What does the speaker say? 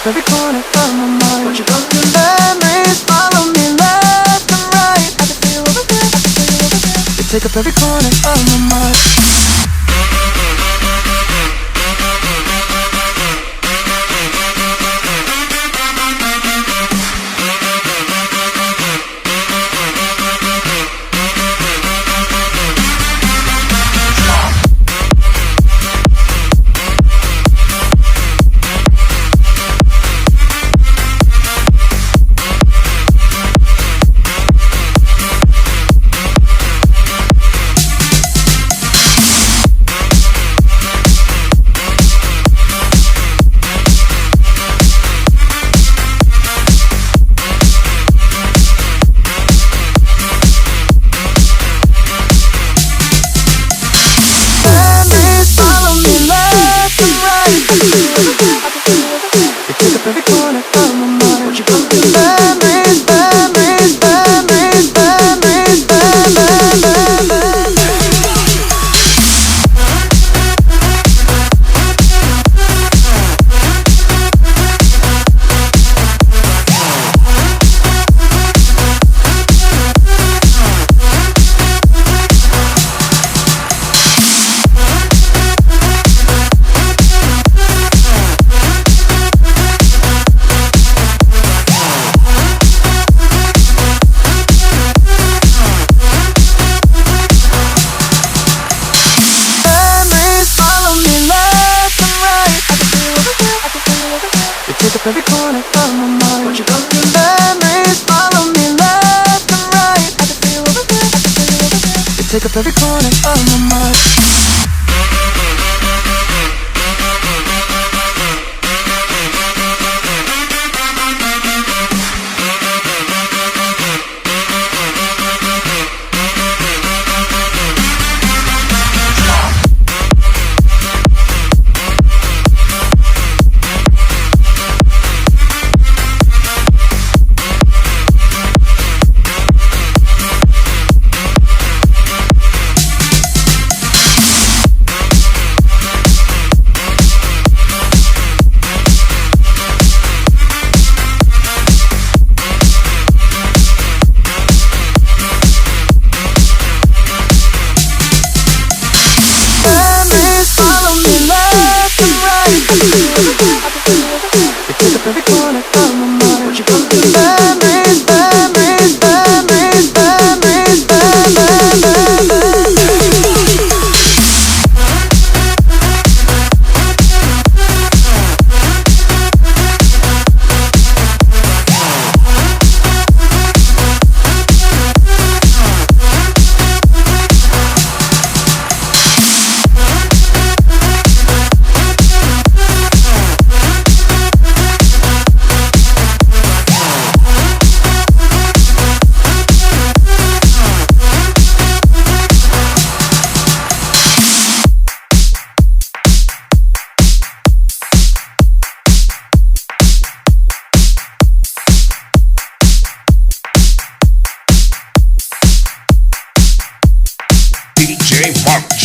up every corner of my mind. What you gonna do? Memories follow me left and right. I can feel you over there, I can feel you over there. You take up every corner of my mind. You take up every corner of my mind. What you gonna do? Memories, memories, memories, memories, memories. Take up every corner of my mind. What you gonna do? Memories follow me left and right. I can feel you over there, I can feel you over there. You take up every corner of my mind. You take up every corner of my mind. What you gonna do? Memories, memories, memories, memories, memories. DJ Mark